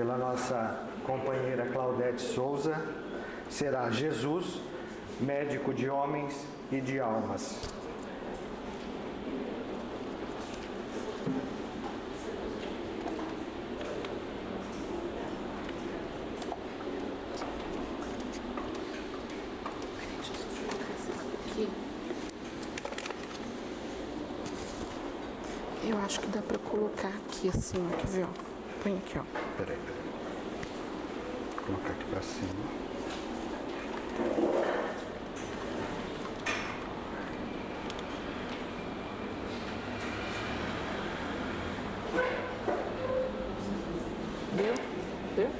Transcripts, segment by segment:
pela nossa companheira Claudete Souza, será Jesus, médico de homens e de almas. Eu acho que dá para colocar aqui assim, quer ver? Põe aqui, ó. Peraí. Vou colocar aqui para cima. Deu?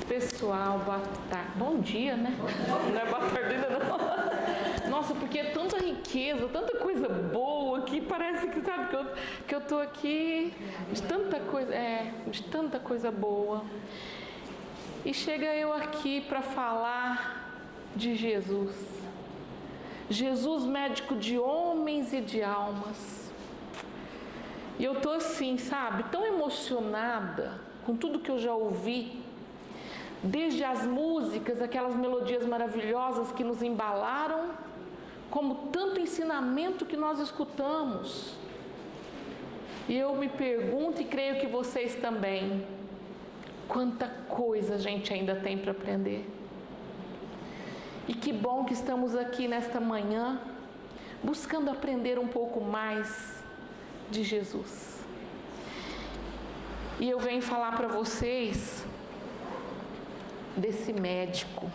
Pessoal, boa tarde. Bom dia, né? Não é boa tarde ainda não. Nossa, porque é tanta riqueza, tanta coisa boa que parece que, sabe, que eu tô aqui de tanta coisa boa. E chega eu aqui para falar de Jesus. Jesus, médico de homens e de almas. E eu tô assim, sabe, tão emocionada com tudo que eu já ouvi, desde as músicas, aquelas melodias maravilhosas que nos embalaram, como tanto ensinamento que nós escutamos. E eu me pergunto, e creio que vocês também, quanta coisa a gente ainda tem para aprender. E que bom que estamos aqui nesta manhã, buscando aprender um pouco mais de Jesus. E eu venho falar para vocês desse médico.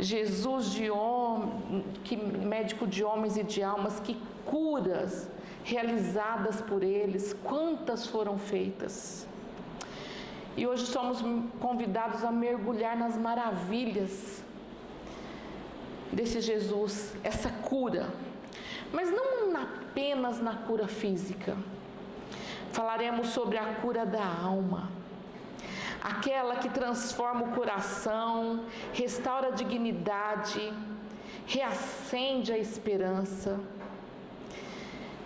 Jesus médico de homens e de almas, que curas realizadas por eles, quantas foram feitas. E hoje somos convidados a mergulhar nas maravilhas desse Jesus, essa cura. Mas não apenas na cura física. Falaremos sobre a cura da alma. Aquela que transforma o coração, restaura a dignidade, reacende a esperança.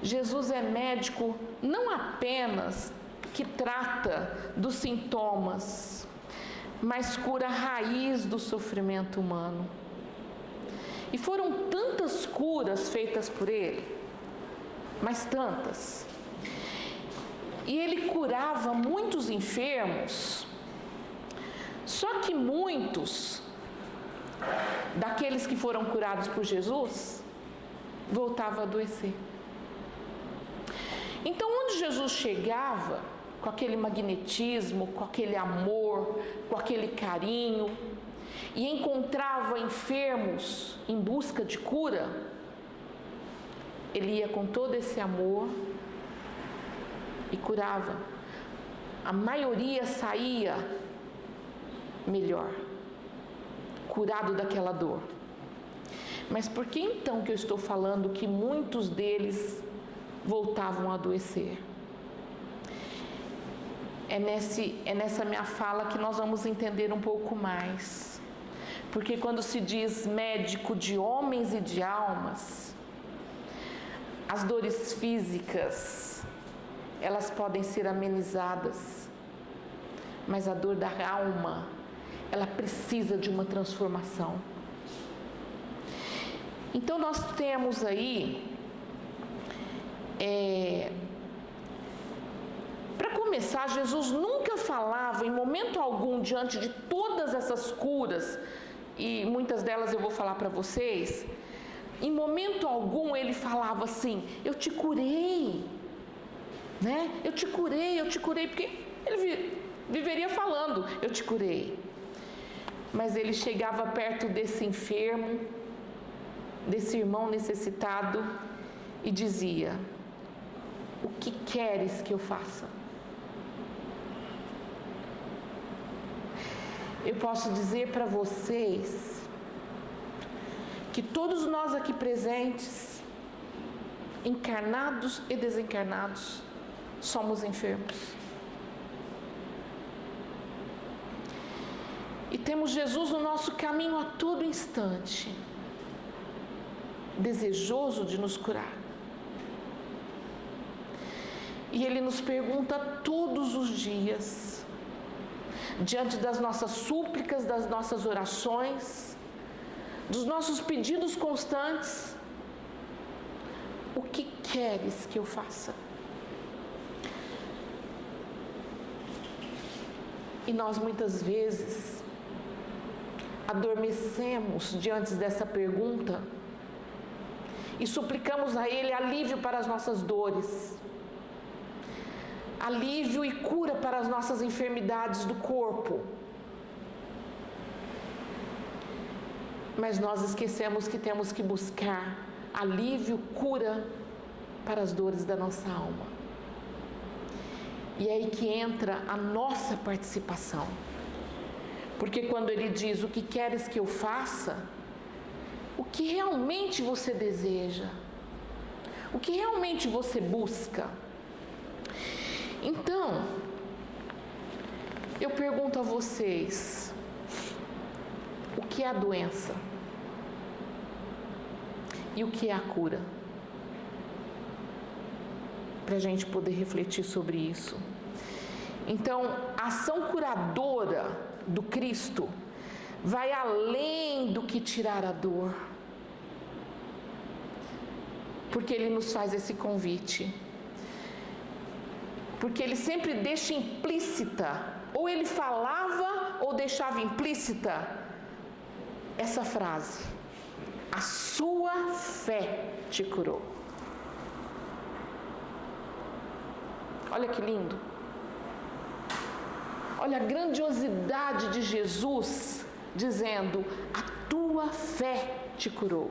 Jesus é médico não apenas que trata dos sintomas, mas cura a raiz do sofrimento humano. E foram tantas curas feitas por ele, mas tantas. E ele curava muitos enfermos. Só que muitos daqueles que foram curados por Jesus voltavam a adoecer. Então, onde Jesus chegava, com aquele magnetismo, com aquele amor, com aquele carinho, e encontrava enfermos em busca de cura, ele ia com todo esse amor e curava. A maioria saía melhor, curado daquela dor. Mas por que então que eu estou falando que muitos deles voltavam a adoecer? É nessa minha fala que nós vamos entender um pouco mais. Porque quando se diz médico de homens e de almas, as dores físicas, elas podem ser amenizadas, mas a dor da alma, ela precisa de uma transformação. Então nós temos aí, para começar, Jesus nunca falava em momento algum, diante de todas essas curas, e muitas delas eu vou falar para vocês, em momento algum ele falava assim: eu te curei, né? Eu te curei, porque ele viveria falando, eu te curei. Mas ele chegava perto desse enfermo, desse irmão necessitado, e dizia: o que queres que eu faça? Eu posso dizer para vocês que todos nós aqui presentes, encarnados e desencarnados, somos enfermos. E temos Jesus no nosso caminho a todo instante, desejoso de nos curar. E Ele nos pergunta todos os dias, diante das nossas súplicas, das nossas orações, dos nossos pedidos constantes: o que queres que eu faça? E nós muitas vezes adormecemos diante dessa pergunta e suplicamos a Ele alívio para as nossas dores, alívio e cura para as nossas enfermidades do corpo. Mas nós esquecemos que temos que buscar alívio, cura para as dores da nossa alma. E é aí que entra a nossa participação. Porque quando Ele diz: o que queres que eu faça? O que realmente você deseja? O que realmente você busca? Então, eu pergunto a vocês: o que é a doença? E o que é a cura? Para a gente poder refletir sobre isso. Então, a ação curadora do Cristo vai além do que tirar a dor, porque Ele nos faz esse convite, porque Ele sempre deixa implícita, ou Ele falava ou deixava implícita essa frase: a sua fé te curou. Olha que lindo. Olha a grandiosidade de Jesus dizendo: a tua fé te curou.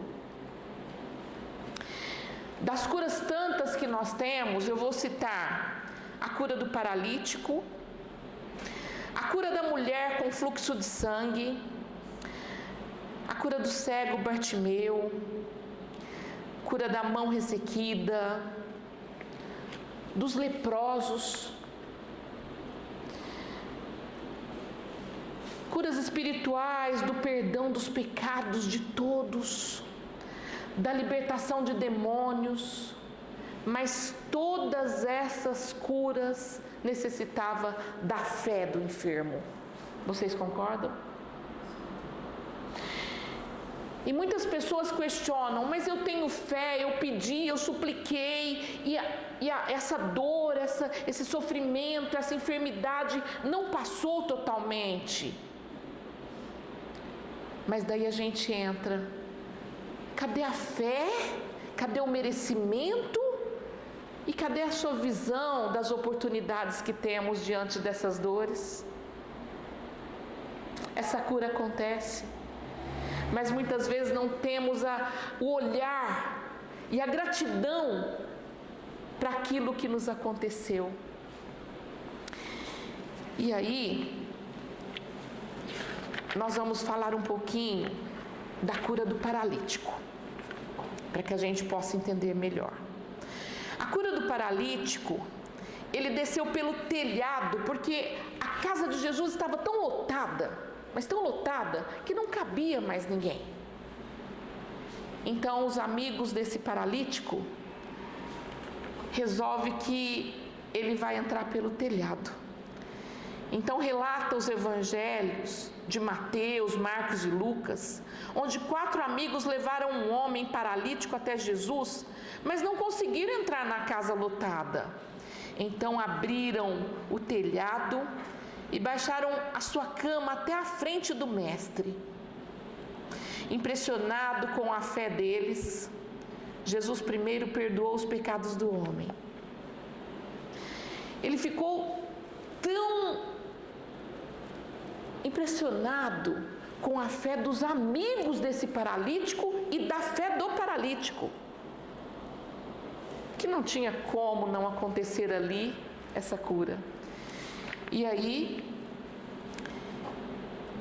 Das curas tantas que nós temos, eu vou citar a cura do paralítico, a cura da mulher com fluxo de sangue, a cura do cego Bartimeu, cura da mão ressequida, dos leprosos, curas espirituais, do perdão dos pecados de todos, da libertação de demônios. Mas todas essas curas necessitavam da fé do enfermo. Vocês concordam? E muitas pessoas questionam: mas eu tenho fé, eu pedi, eu supliquei, e essa dor, esse sofrimento, essa enfermidade não passou totalmente. Mas daí a gente entra: cadê a fé? Cadê o merecimento? E cadê a sua visão das oportunidades que temos diante dessas dores? Essa cura acontece, mas muitas vezes não temos o olhar e a gratidão para aquilo que nos aconteceu. E aí, nós vamos falar um pouquinho da cura do paralítico, para que a gente possa entender melhor. A cura do paralítico, ele desceu pelo telhado, porque a casa de Jesus estava tão lotada, mas tão lotada, que não cabia mais ninguém. Então, os amigos desse paralítico resolvem que ele vai entrar pelo telhado. Então, relata os evangelhos de Mateus, Marcos e Lucas, onde 4 amigos levaram um homem paralítico até Jesus, mas não conseguiram entrar na casa lotada. Então, abriram o telhado e baixaram a sua cama até a frente do mestre. Impressionado com a fé deles, Jesus primeiro perdoou os pecados do homem. Ele ficou tão impressionado com a fé dos amigos desse paralítico e da fé do paralítico, que não tinha como não acontecer ali essa cura. E aí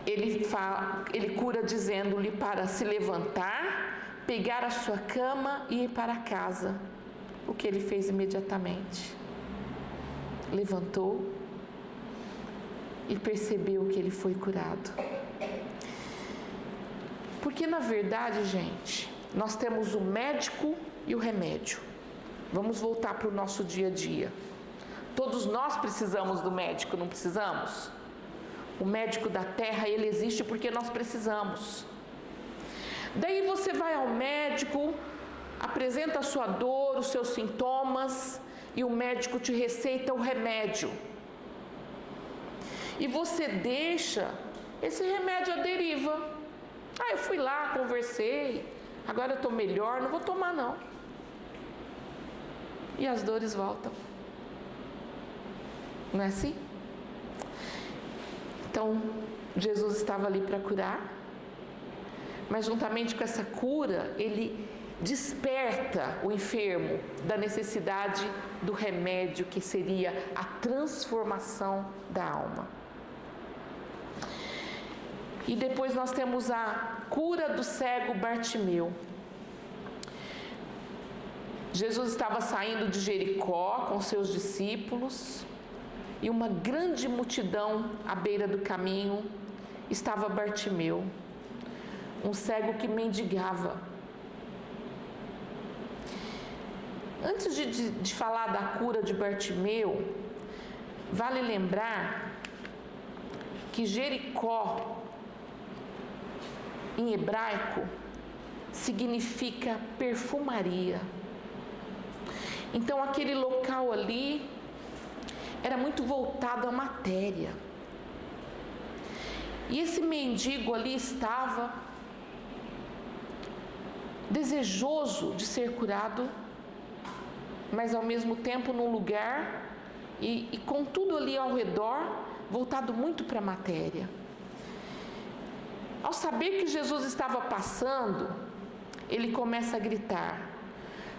ele cura dizendo-lhe para se levantar, pegar a sua cama e ir para casa. O que ele fez imediatamente? Levantou e percebeu que ele foi curado. Porque na verdade, gente, nós temos o médico e o remédio. Vamos voltar para o nosso dia a dia. Todos nós precisamos do médico, não precisamos? O médico da terra, ele existe porque nós precisamos. Daí você vai ao médico, apresenta a sua dor, os seus sintomas, e o médico te receita o remédio. E você deixa esse remédio à deriva. Eu fui lá, conversei, agora eu estou melhor, não vou tomar não. E as dores voltam. Não é assim? Então, Jesus estava ali para curar, mas juntamente com essa cura, ele desperta o enfermo da necessidade do remédio, que seria a transformação da alma. E depois nós temos a cura do cego Bartimeu. Jesus estava saindo de Jericó com seus discípulos e uma grande multidão à beira do caminho estava Bartimeu, um cego que mendigava. Antes de falar da cura de Bartimeu, vale lembrar que Jericó, em hebraico, significa perfumaria. Então aquele local ali era muito voltado à matéria. E esse mendigo ali estava desejoso de ser curado, mas ao mesmo tempo num lugar e com tudo ali ao redor voltado muito para a matéria. Ao saber que Jesus estava passando, ele começa a gritar: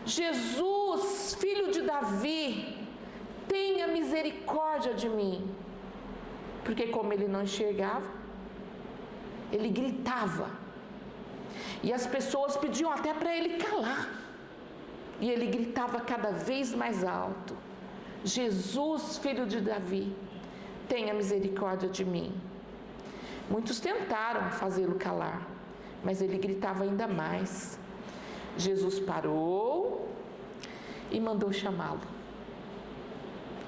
Jesus, filho de Davi, tenha misericórdia de mim. Porque como ele não enxergava, ele gritava. E as pessoas pediam até para ele calar. E ele gritava cada vez mais alto: Jesus, filho de Davi, tenha misericórdia de mim. Muitos tentaram fazê-lo calar, mas ele gritava ainda mais. Jesus parou e mandou chamá-lo.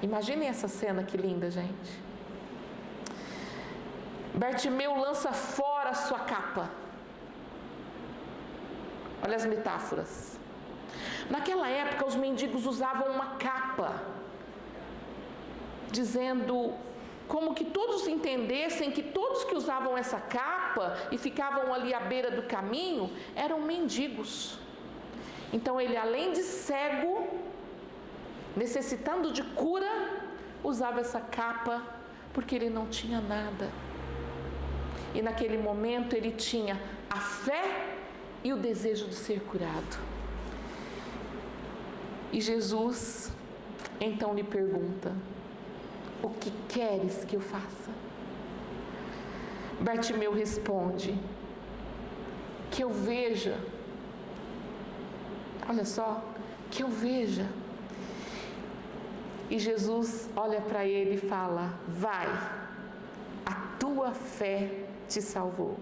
Imaginem essa cena, que linda, gente. Bartimeu lança fora a sua capa. Olha as metáforas. Naquela época, os mendigos usavam uma capa, dizendo, como que todos entendessem que todos que usavam essa capa e ficavam ali à beira do caminho eram mendigos. Então ele, além de cego, necessitando de cura, usava essa capa porque ele não tinha nada. E naquele momento ele tinha a fé e o desejo de ser curado. E Jesus então lhe pergunta: o que queres que eu faça? Bartimeu responde: que eu veja. Olha só, que eu veja. E Jesus olha para ele e fala: vai, a tua fé te salvou.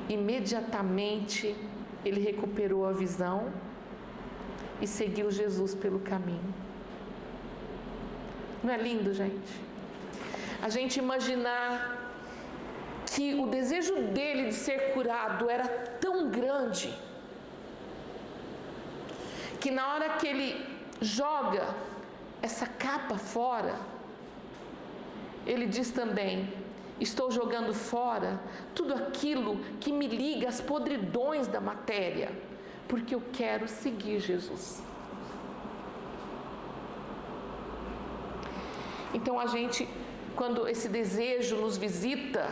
Imediatamente ele recuperou a visão e seguiu Jesus pelo caminho. Não é lindo, gente? A gente imaginar que o desejo dele de ser curado era tão grande, que na hora que ele joga essa capa fora, ele diz também: estou jogando fora tudo aquilo que me liga às podridões da matéria, porque eu quero seguir Jesus. Então a gente, quando esse desejo nos visita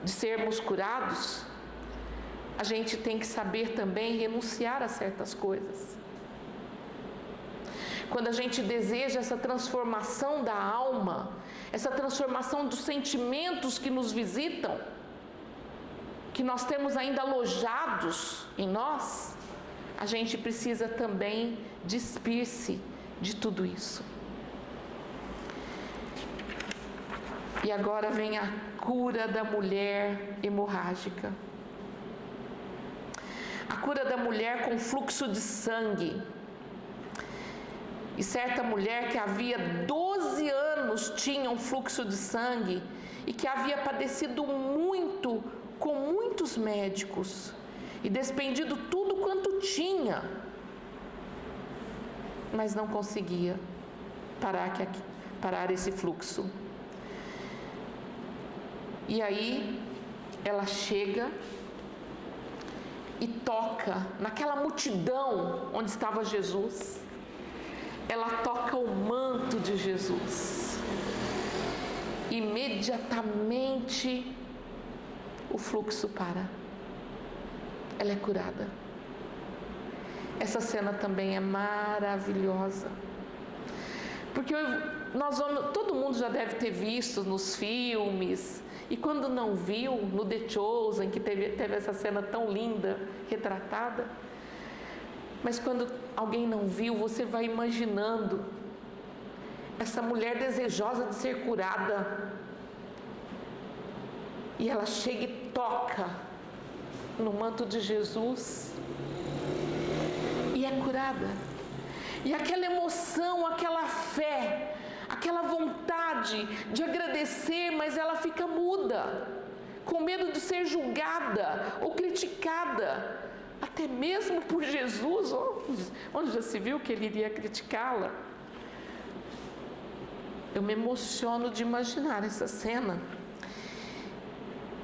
de sermos curados, a gente tem que saber também renunciar a certas coisas. Quando a gente deseja essa transformação da alma, essa transformação dos sentimentos que nos visitam, que nós temos ainda alojados em nós, a gente precisa também despir-se de tudo isso. E agora vem a cura da mulher hemorrágica. A cura da mulher com fluxo de sangue. E certa mulher que havia 12 anos tinha um fluxo de sangue e que havia padecido muito com muitos médicos e despendido tudo quanto tinha, mas não conseguia parar esse fluxo. E aí ela chega e toca naquela multidão onde estava Jesus. Ela toca o manto de Jesus. Imediatamente o fluxo para. Ela é curada. Essa cena também é maravilhosa. Porque todo mundo já deve ter visto nos filmes. E quando não viu, no The Chosen, que teve essa cena tão linda, retratada. Mas quando alguém não viu, você vai imaginando essa mulher desejosa de ser curada. E ela chega e toca no manto de Jesus. E é curada. E aquela emoção, aquela fé, aquela vontade de agradecer, mas ela fica muda, com medo de ser julgada ou criticada, até mesmo por Jesus, onde já se viu que ele iria criticá-la. Eu me emociono de imaginar essa cena.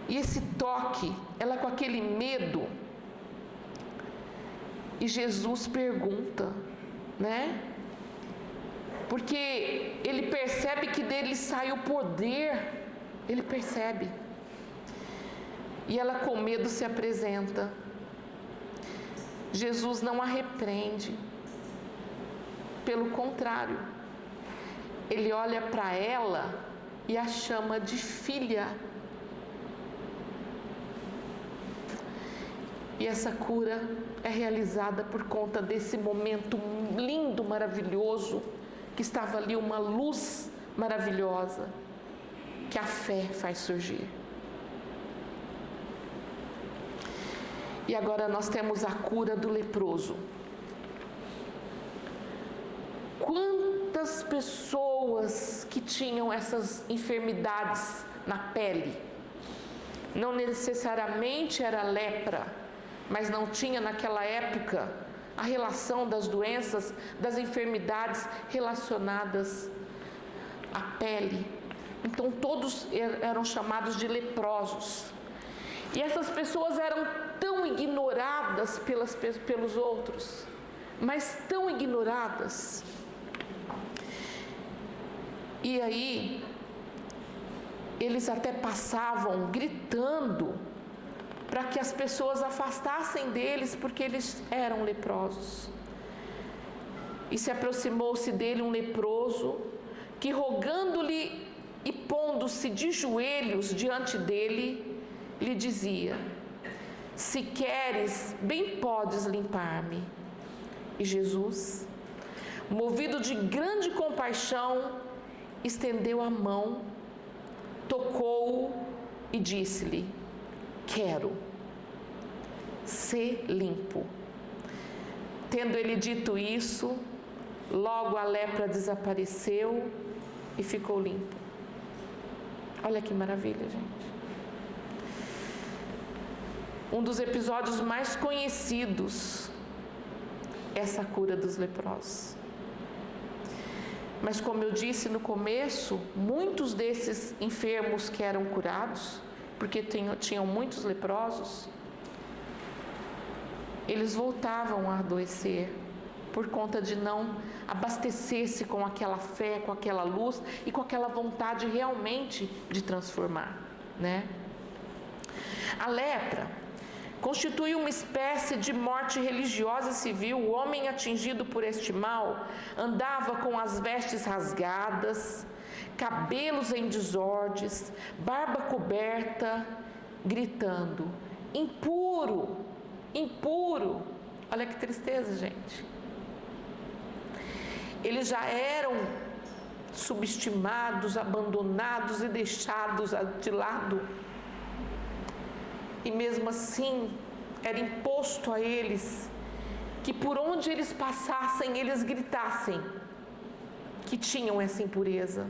E esse toque, ela com aquele medo, e Jesus pergunta, né? Porque ele percebe que dele sai o poder, ele percebe. E ela com medo se apresenta. Jesus não a repreende, pelo contrário, ele olha para ela e a chama de filha. E essa cura é realizada por conta desse momento lindo, maravilhoso, que estava ali uma luz maravilhosa, que a fé faz surgir. E agora nós temos a cura do leproso. Quantas pessoas que tinham essas enfermidades na pele, não necessariamente era lepra, mas não tinha naquela época a relação das doenças, das enfermidades relacionadas à pele. Então todos eram chamados de leprosos. E essas pessoas eram tão ignoradas pelos outros, mas tão ignoradas. E aí, eles até passavam gritando para que as pessoas afastassem deles, porque eles eram leprosos. E se aproximou-se dele um leproso, que rogando-lhe e pondo-se de joelhos diante dele, lhe dizia: se queres, bem podes limpar-me. E Jesus, movido de grande compaixão, estendeu a mão, tocou-o e disse-lhe: quero, ser limpo. Tendo ele dito isso, logo a lepra desapareceu e ficou limpo. Olha que maravilha, gente. Um dos episódios mais conhecidos, essa cura dos leprosos. Mas como eu disse no começo, muitos desses enfermos que eram curados, porque tinham muitos leprosos, eles voltavam a adoecer por conta de não abastecer-se com aquela fé, com aquela luz e com aquela vontade realmente de transformar, né? A lepra constitui uma espécie de morte religiosa e civil. O homem atingido por este mal andava com as vestes rasgadas, cabelos em desordens, barba coberta, gritando: impuro, impuro. Olha que tristeza, gente. Eles já eram subestimados, abandonados e deixados de lado. E mesmo assim, era imposto a eles que por onde eles passassem, eles gritassem: que tinham essa impureza,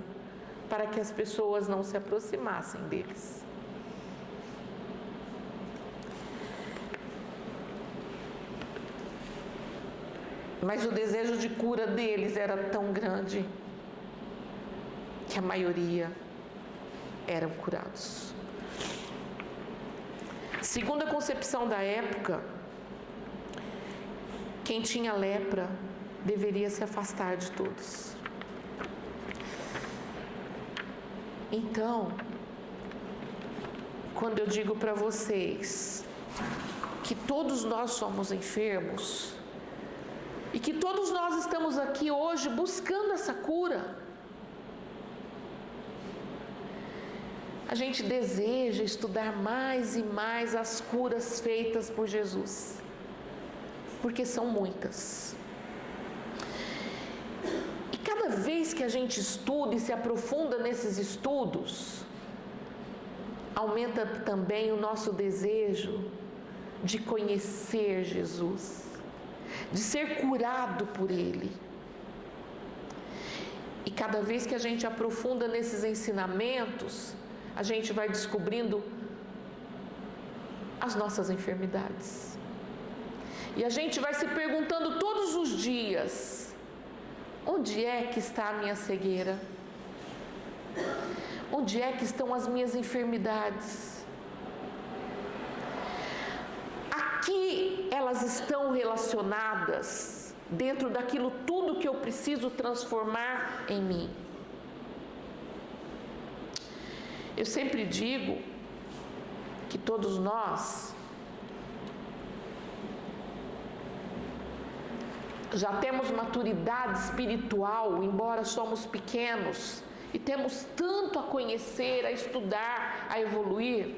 para que as pessoas não se aproximassem deles. Mas o desejo de cura deles era tão grande que a maioria eram curados. Segundo a concepção da época, quem tinha lepra deveria se afastar de todos. Então, quando eu digo para vocês que todos nós somos enfermos e que todos nós estamos aqui hoje buscando essa cura, a gente deseja estudar mais e mais as curas feitas por Jesus, porque são muitas. E cada vez que a gente estuda e se aprofunda nesses estudos, aumenta também o nosso desejo de conhecer Jesus, de ser curado por Ele. E cada vez que a gente aprofunda nesses ensinamentos, a gente vai descobrindo as nossas enfermidades. E a gente vai se perguntando todos os dias: onde é que está a minha cegueira? Onde é que estão as minhas enfermidades? Aqui elas estão relacionadas dentro daquilo tudo que eu preciso transformar em mim. Eu sempre digo que todos nós já temos maturidade espiritual, embora somos pequenos, e temos tanto a conhecer, a estudar, a evoluir,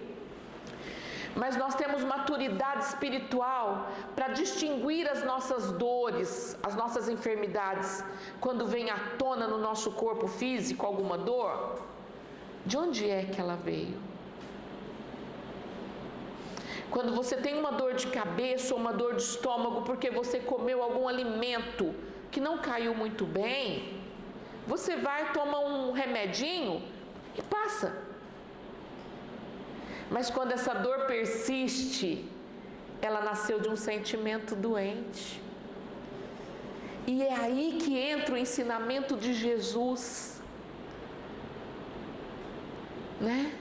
mas nós temos maturidade espiritual para distinguir as nossas dores, as nossas enfermidades, quando vem à tona no nosso corpo físico alguma dor. De onde é que ela veio? Quando você tem uma dor de cabeça ou uma dor de estômago porque você comeu algum alimento que não caiu muito bem, você vai tomar um remedinho e passa. Mas quando essa dor persiste, ela nasceu de um sentimento doente. E é aí que entra o ensinamento de Jesus. Né?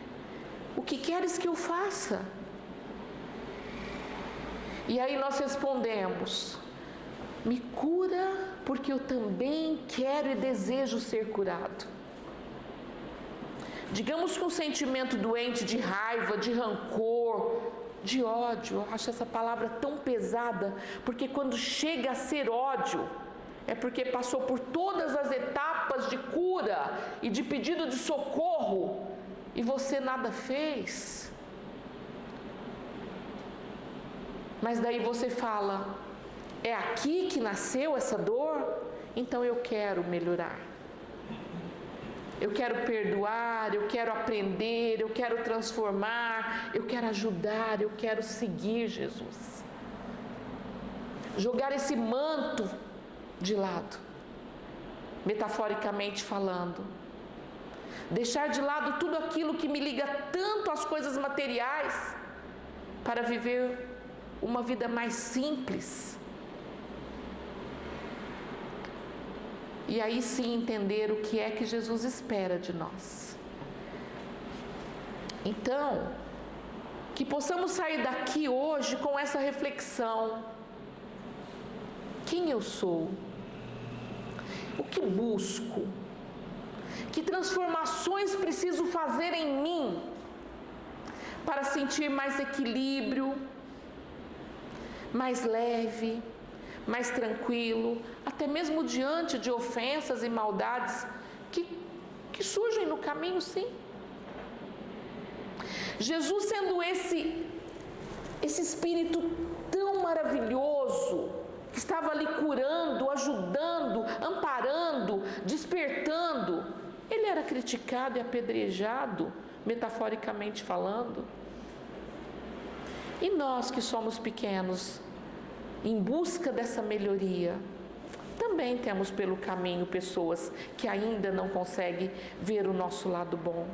O que queres que eu faça? E aí nós respondemos: me cura, porque eu também quero e desejo ser curado. Digamos que um sentimento doente de raiva, de rancor, de ódio, eu acho essa palavra tão pesada, porque quando chega a ser ódio, é porque passou por todas as etapas de cura e de pedido de socorro, e você nada fez. Mas daí você fala: é aqui que nasceu essa dor? Então eu quero melhorar. Eu quero perdoar, eu quero aprender, eu quero transformar, eu quero ajudar, eu quero seguir Jesus. Jogar esse manto de lado, metaforicamente falando. Deixar de lado tudo aquilo que me liga tanto às coisas materiais para viver uma vida mais simples. E aí sim entender o que é que Jesus espera de nós. Então, que possamos sair daqui hoje com essa reflexão: quem eu sou? O que busco? Que transformações preciso fazer em mim para sentir mais equilíbrio, mais leve, mais tranquilo, até mesmo diante de ofensas e maldades que surgem no caminho, sim. Jesus sendo esse Espírito tão maravilhoso, que estava ali curando, ajudando, amparando, despertando, ele era criticado e apedrejado, metaforicamente falando. E nós que somos pequenos, em busca dessa melhoria, também temos pelo caminho pessoas que ainda não conseguem ver o nosso lado bom.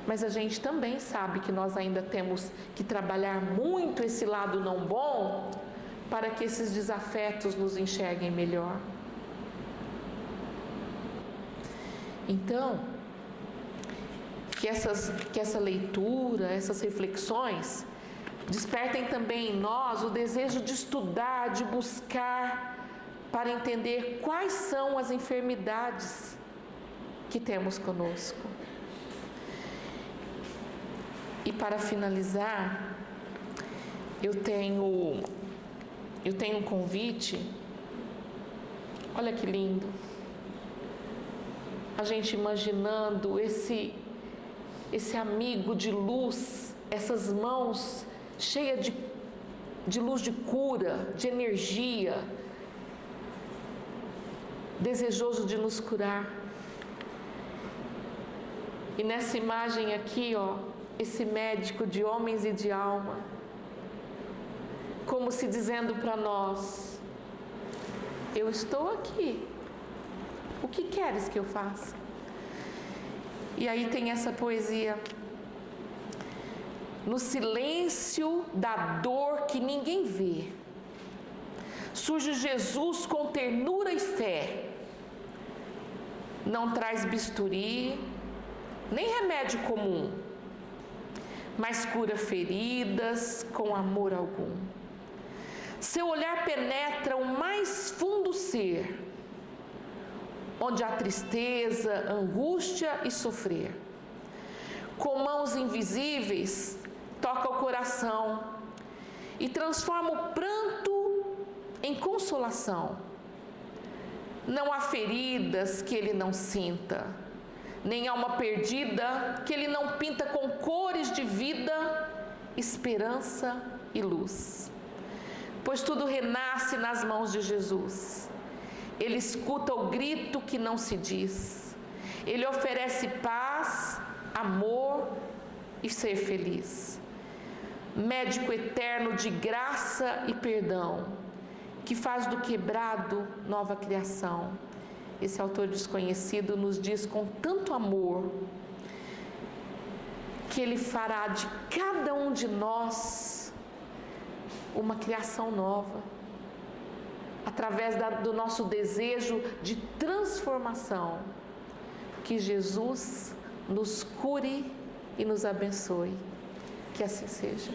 Mas a gente também sabe que nós ainda temos que trabalhar muito esse lado não bom para que esses desafetos nos enxerguem melhor. Então, que essa leitura, essas reflexões despertem também em nós o desejo de estudar, de buscar, para entender quais são as enfermidades que temos conosco. E para finalizar, eu tenho um convite. Olha que lindo. A gente imaginando esse amigo de luz, essas mãos cheias de luz de cura, de energia, desejoso de nos curar. E nessa imagem aqui, esse médico de homens e de alma, como se dizendo para nós: eu estou aqui, o que queres que eu faça? E aí tem essa poesia: no silêncio da dor que ninguém vê, surge Jesus com ternura e fé, não traz bisturi, nem remédio comum, mas cura feridas com amor algum. Seu olhar penetra o mais fundo ser, onde há tristeza, angústia e sofrer. Com mãos invisíveis, toca o coração e transforma o pranto em consolação. Não há feridas que ele não sinta, nem alma perdida que ele não pinta com cores de vida, esperança e luz. Pois tudo renasce nas mãos de Jesus. Ele escuta o grito que não se diz. Ele oferece paz, amor e ser feliz. Médico eterno de graça e perdão, que faz do quebrado nova criação. Esse autor desconhecido nos diz com tanto amor que ele fará de cada um de nós uma criação nova, através do nosso desejo de transformação. Que Jesus nos cure e nos abençoe. Que assim seja.